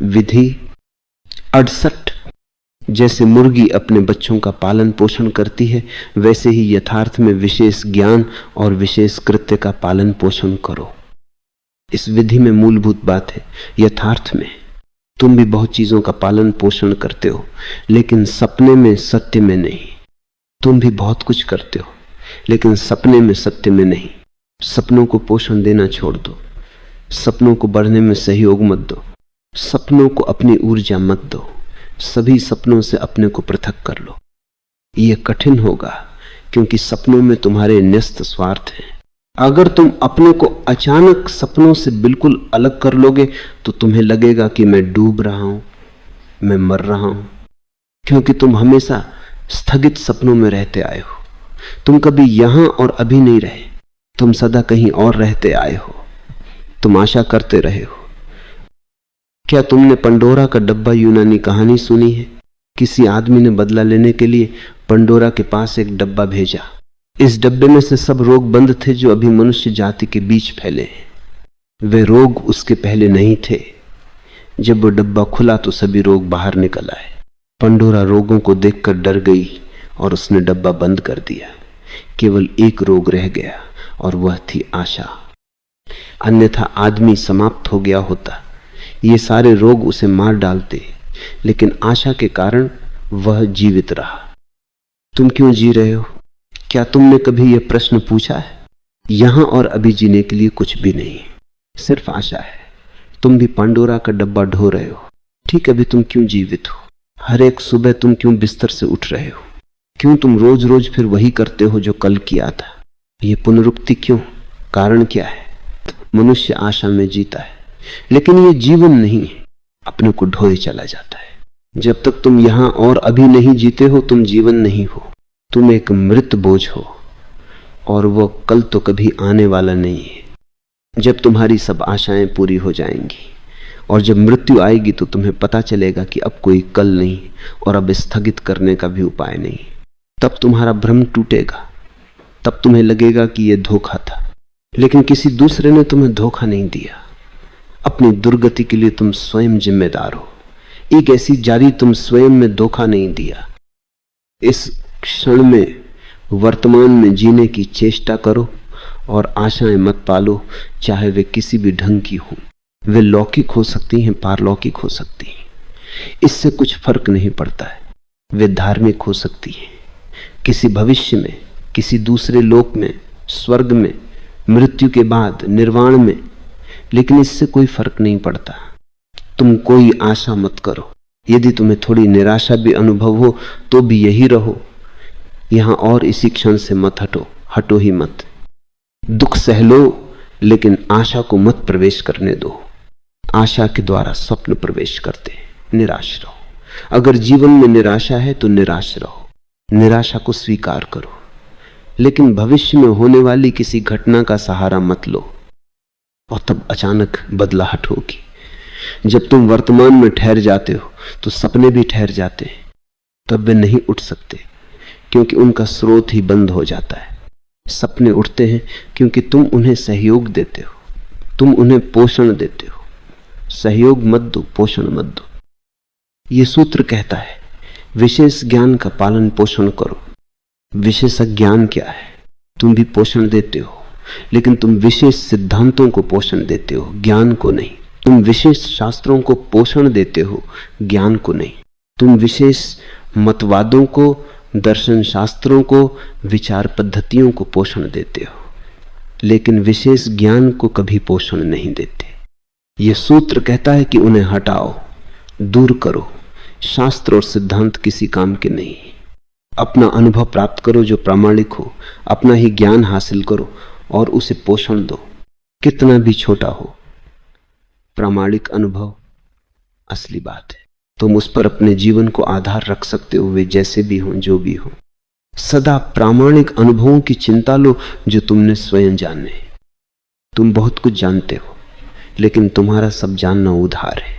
विधि 68। जैसे मुर्गी अपने बच्चों का पालन पोषण करती है, वैसे ही यथार्थ में विशेष ज्ञान और विशेष कृत्य का पालन पोषण करो। इस विधि में मूलभूत बात है, यथार्थ में तुम भी बहुत चीजों का पालन पोषण करते हो, लेकिन सपने में सत्य में नहीं। तुम भी बहुत कुछ करते हो, लेकिन सपने में सत्य में नहीं। सपनों को पोषण देना छोड़ दो, सपनों को बढ़ने में सहयोग मत दो, सपनों को अपनी ऊर्जा मत दो, सभी सपनों से अपने को पृथक कर लो। यह कठिन होगा क्योंकि सपनों में तुम्हारे न्यस्त स्वार्थ हैं। अगर तुम अपने को अचानक सपनों से बिल्कुल अलग कर लोगे तो तुम्हें लगेगा कि मैं डूब रहा हूं, मैं मर रहा हूं, क्योंकि तुम हमेशा स्थगित सपनों में रहते आए हो। तुम कभी यहां और अभी नहीं रहे, तुम सदा कहीं और रहते आए हो। तुम आशा करते रहे हो। क्या तुमने पंडोरा का डब्बा यूनानी कहानी सुनी है? किसी आदमी ने बदला लेने के लिए पंडोरा के पास एक डब्बा भेजा। इस डब्बे में से सब रोग बंद थे जो अभी मनुष्य जाति के बीच फैले हैं। वे रोग उसके पहले नहीं थे। जब वो डब्बा खुला तो सभी रोग बाहर निकल आए। पंडोरा रोगों को देखकर डर गई और उसने डब्बा बंद कर दिया। केवल एक रोग रह गया और वह थी आशा। अन्यथा आदमी समाप्त हो गया होता। ये सारे रोग उसे मार डालते, लेकिन आशा के कारण वह जीवित रहा। तुम क्यों जी रहे हो? क्या तुमने कभी यह प्रश्न पूछा है? यहां और अभी जीने के लिए कुछ भी नहीं, सिर्फ आशा है। तुम भी पंडोरा का डब्बा ढो रहे हो। ठीक, अभी तुम क्यों जीवित हो? हर एक सुबह तुम क्यों बिस्तर से उठ रहे हो? क्यों तुम रोज रोज फिर वही करते हो जो कल किया था? ये पुनरुक्ति क्यों? कारण क्या है? मनुष्य आशा में जीता है, लेकिन ये जीवन नहीं है, अपने को ढोए चला जाता है। जब तक तुम यहां और अभी नहीं जीते हो, तुम जीवन नहीं हो। तुम एक मृत बोझ हो और वो कल तो कभी आने वाला नहीं है। जब तुम्हारी सब आशाएं पूरी हो जाएंगी और जब मृत्यु आएगी तो तुम्हें पता चलेगा कि अब कोई कल नहीं और अब स्थगित करने का भी उपाय नहीं। तब तुम्हारा भ्रम टूटेगा। तब तुम्हें लगेगा कि यह धोखा था, लेकिन किसी दूसरे ने तुम्हें धोखा नहीं दिया। अपनी दुर्गति के लिए तुम स्वयं जिम्मेदार हो। एक ऐसी जारी तुम स्वयं में धोखा नहीं दिया। इस क्षण में वर्तमान में जीने की चेष्टा करो और आशाएं मत पालो, चाहे वे किसी भी ढंग की हो। वे लौकिक हो सकती हैं, पारलौकिक हो सकती हैं, इससे कुछ फर्क नहीं पड़ता है। वे धार्मिक हो सकती हैं, किसी भविष्य में, किसी दूसरे लोक में, स्वर्ग में, मृत्यु के बाद निर्वाण में, लेकिन इससे कोई फर्क नहीं पड़ता। तुम कोई आशा मत करो। यदि तुम्हें थोड़ी निराशा भी अनुभव हो तो भी यही रहो यहां और इसी क्षण से मत हटो। हटो ही मत। दुख सह लो, लेकिन आशा को मत प्रवेश करने दो। आशा के द्वारा स्वप्न प्रवेश करते हैं। निराश रहो। अगर जीवन में निराशा है तो निराश रहो, निराशा को स्वीकार करो, लेकिन भविष्य में होने वाली किसी घटना का सहारा मत लो और तब अचानक बदलाहट होगी। जब तुम वर्तमान में ठहर जाते हो तो सपने भी ठहर जाते हैं। तब वे नहीं उठ सकते क्योंकि उनका स्रोत ही बंद हो जाता है। सपने उठते हैं क्योंकि तुम उन्हें सहयोग देते हो, तुम उन्हें पोषण देते हो। सहयोग मत दो, पोषण मत दो। ये सूत्र कहता है विशेष ज्ञान का पालन पोषण करो। विशेष ज्ञान क्या है? तुम भी पोषण देते हो, लेकिन तुम विशेष सिद्धांतों को पोषण देते हो, ज्ञान को नहीं। तुम विशेष शास्त्रों को पोषण देते हो, ज्ञान को नहीं। तुम विशेष मतवादों को, दर्शन शास्त्रों को, विचार पद्धतियों को पोषण देते हो, लेकिन विशेष ज्ञान को कभी पोषण नहीं देते। यह सूत्र कहता है कि उन्हें हटाओ, दूर करो। शास्त्र और सिद्धांत किसी काम के नहीं। अपना अनुभव प्राप्त करो जो प्रामाणिक हो। अपना ही ज्ञान हासिल करो और उसे पोषण दो, कितना भी छोटा हो। प्रामाणिक अनुभव असली बात है। तुम उस पर अपने जीवन को आधार रख सकते हो, वे जैसे भी हों, जो भी हो। सदा प्रामाणिक अनुभवों की चिंता लो जो तुमने स्वयं जाने। तुम बहुत कुछ जानते हो, लेकिन तुम्हारा सब जानना उधार है।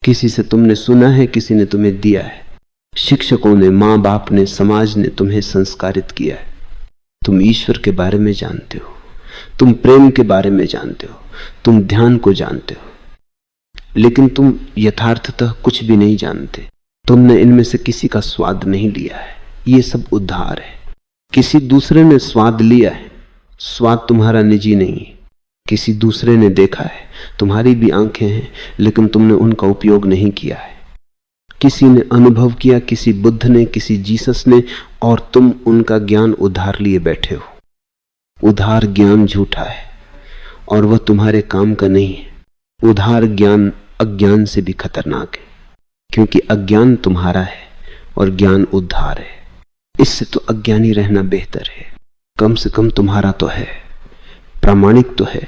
किसी से तुमने सुना है, किसी ने तुम्हें दिया है। शिक्षकों ने, माँ बाप ने, समाज ने तुम्हें संस्कारित किया है। तुम ईश्वर के बारे में जानते हो, तुम प्रेम के बारे में जानते हो, तुम ध्यान को जानते हो, लेकिन तुम यथार्थतः कुछ भी नहीं जानते। तुमने इनमें से किसी का स्वाद नहीं लिया है। ये सब उद्धार है। किसी दूसरे ने स्वाद लिया है, स्वाद तुम्हारा निजी नहीं है। किसी दूसरे ने देखा है, तुम्हारी भी आंखें हैं, लेकिन तुमने उनका उपयोग नहीं किया है। किसी ने अनुभव किया, किसी बुद्ध ने, किसी जीसस ने, और तुम उनका ज्ञान उधार लिए बैठे हो। उधार ज्ञान झूठा है और वह तुम्हारे काम का नहीं है। उधार ज्ञान अज्ञान से भी खतरनाक है, क्योंकि अज्ञान तुम्हारा है और ज्ञान उद्धार है। इससे तो अज्ञानी रहना बेहतर है। कम से कम तुम्हारा तो है, प्रामाणिक तो है,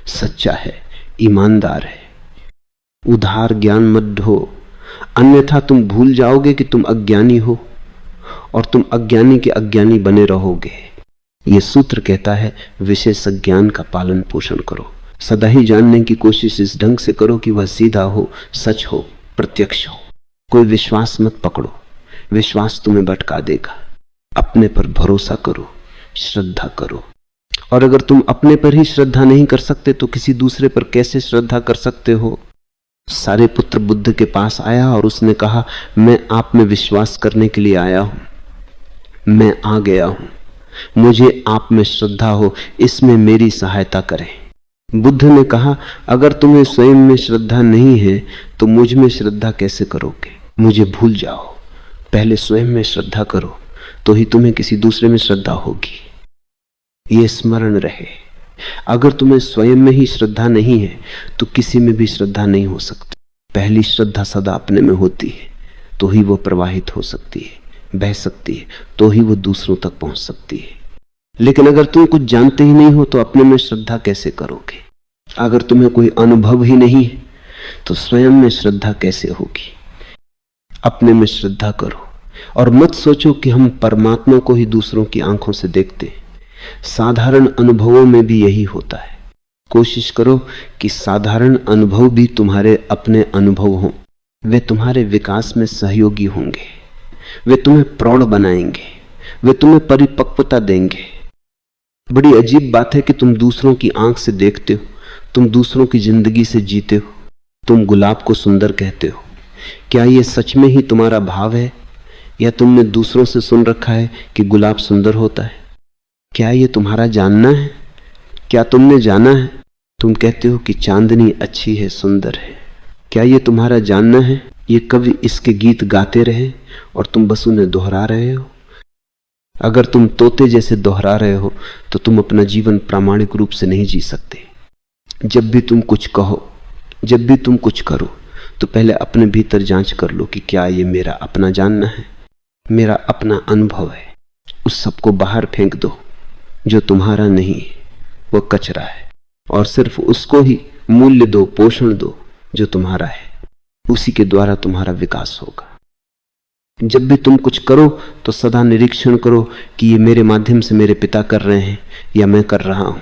सच्चा है, ईमानदार है। उधार ज्ञान मत ढो, अन्यथा तुम भूल जाओगे कि तुम अज्ञानी हो और तुम अज्ञानी के अज्ञानी बने रहोगे। यह सूत्र कहता है विशेष ज्ञान का पालन पोषण करो। सदा ही जानने की कोशिश इस ढंग से करो कि वह सीधा हो, सच हो, प्रत्यक्ष हो। कोई विश्वास मत पकड़ो, विश्वास तुम्हें भटका देगा। अपने पर भरोसा करो, श्रद्धा करो। और अगर तुम अपने पर ही श्रद्धा नहीं कर सकते तो किसी दूसरे पर कैसे श्रद्धा कर सकते हो? सारे पुत्र बुद्ध के पास आया और उसने कहा, मैं आप में विश्वास करने के लिए आया हूं, मैं आ गया हूं, मुझे आप में श्रद्धा हो, इसमें मेरी सहायता करें। बुद्ध ने कहा, अगर तुम्हें स्वयं में श्रद्धा नहीं है तो मुझ में श्रद्धा कैसे करोगे? मुझे भूल जाओ, पहले स्वयं में श्रद्धा करो, तो ही तुम्हें किसी दूसरे में श्रद्धा होगी। ये स्मरण रहे। अगर तुम्हें स्वयं में ही श्रद्धा नहीं है तो किसी में भी श्रद्धा नहीं हो सकती। पहली श्रद्धा सदा अपने में होती है, तो ही वो प्रवाहित हो सकती है, बह सकती है, तो ही वो दूसरों तक पहुंच सकती है। लेकिन अगर तुम कुछ जानते ही नहीं हो तो अपने में श्रद्धा कैसे करोगे? अगर तुम्हें कोई अनुभव ही नहीं है तो स्वयं में श्रद्धा कैसे होगी? अपने में श्रद्धा करो और मत सोचो कि हम परमात्मा को ही दूसरों की आंखों से देखते हैं। साधारण अनुभवों में भी यही होता है। कोशिश करो कि साधारण अनुभव भी तुम्हारे अपने अनुभव हों। वे तुम्हारे विकास में सहयोगी होंगे, वे तुम्हें प्रौढ़ बनाएंगे, वे तुम्हें परिपक्वता देंगे। बड़ी अजीब बात है कि तुम दूसरों की आंख से देखते हो, तुम दूसरों की जिंदगी से जीते हो, तुम गुलाब को सुंदर कहते हो। क्या यह सच में ही तुम्हारा भाव है, या तुमने दूसरों से सुन रखा है कि गुलाब सुंदर होता है? क्या यह तुम्हारा जानना है? क्या तुमने जाना है? तुम कहते हो कि चांदनी अच्छी है, सुंदर है। क्या यह तुम्हारा जानना है? ये कवि इसके गीत गाते रहे और तुम बस उन्हें दोहरा रहे हो। अगर तुम तोते जैसे दोहरा रहे हो तो तुम अपना जीवन प्रामाणिक रूप से नहीं जी सकते। जब भी तुम कुछ कहो, जब भी तुम कुछ करो, तो पहले अपने भीतर जांच कर लो कि क्या ये मेरा अपना जानना है, मेरा अपना अनुभव है। उस सबको बाहर फेंक दो जो तुम्हारा नहीं है, वो कचरा है, और सिर्फ उसको ही मूल्य दो, पोषण दो जो तुम्हारा है। उसी के द्वारा तुम्हारा विकास होगा। जब भी तुम कुछ करो तो सदा निरीक्षण करो कि ये मेरे माध्यम से मेरे पिता कर रहे हैं या मैं कर रहा हूं।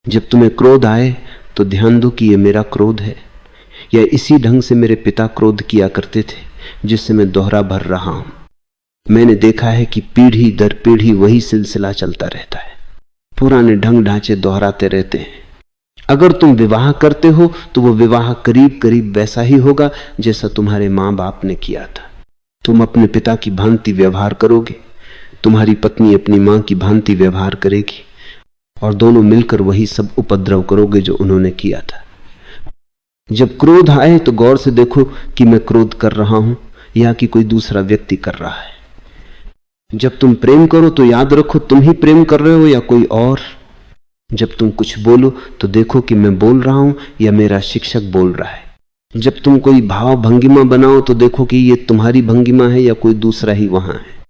जब तुम्हें क्रोध आए तो ध्यान दो कि ये मेरा क्रोध है, या इसी ढंग से मेरे पिता क्रोध किया करते थे जिससे मैं दोहरा भर रहा हूं। मैंने देखा है कि पीढ़ी दर पीढ़ी वही सिलसिला चलता रहता है, पुराने ढंग ढांचे दोहराते रहते हैं। अगर तुम विवाह करते हो तो वो विवाह करीब करीब वैसा ही होगा जैसा तुम्हारे माँ बाप ने किया था। तुम अपने पिता की भांति व्यवहार करोगे, तुम्हारी पत्नी अपनी माँ की भांति व्यवहार करेगी, और दोनों मिलकर वही सब उपद्रव करोगे जो उन्होंने किया था। जब क्रोध आए तो गौर से देखो कि मैं क्रोध कर रहा हूं या कि कोई दूसरा व्यक्ति कर रहा है। जब तुम प्रेम करो तो याद रखो तुम ही प्रेम कर रहे हो या कोई और। जब तुम कुछ बोलो तो देखो कि मैं बोल रहा हूं या मेरा शिक्षक बोल रहा है। जब तुम कोई भाव भंगिमा बनाओ तो देखो कि ये तुम्हारी भंगिमा है या कोई दूसरा ही वहां है।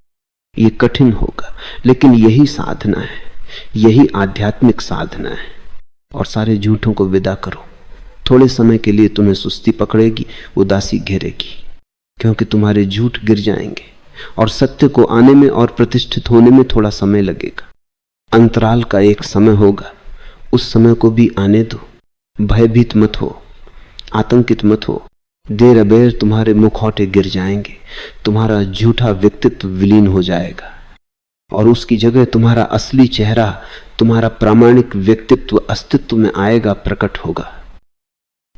ये कठिन होगा, लेकिन यही साधना है, यही आध्यात्मिक साधना है। और सारे झूठों को विदा करो। थोड़े समय के लिए तुम्हें सुस्ती पकड़ेगी, उदासी घेरेगी, क्योंकि तुम्हारे झूठ गिर जाएंगे और सत्य को आने में और प्रतिष्ठित होने में थोड़ा समय लगेगा। अंतराल का एक समय होगा, उस समय को भी आने दो। भयभीत मत हो, आतंकित मत हो। देर अबेर तुम्हारे मुखौटे गिर जाएंगे, तुम्हारा झूठा व्यक्तित्व विलीन हो जाएगा और उसकी जगह तुम्हारा असली चेहरा, तुम्हारा प्रामाणिक व्यक्तित्व अस्तित्व में आएगा, प्रकट होगा।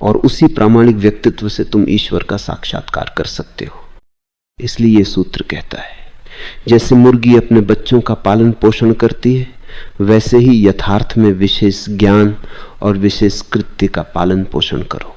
और उसी प्रामाणिक व्यक्तित्व से तुम ईश्वर का साक्षात्कार कर सकते हो। इसलिए ये सूत्र कहता है, जैसे मुर्गी अपने बच्चों का पालन पोषण करती है, वैसे ही यथार्थ में विशेष ज्ञान और विशेष कृत्य का पालन पोषण करो।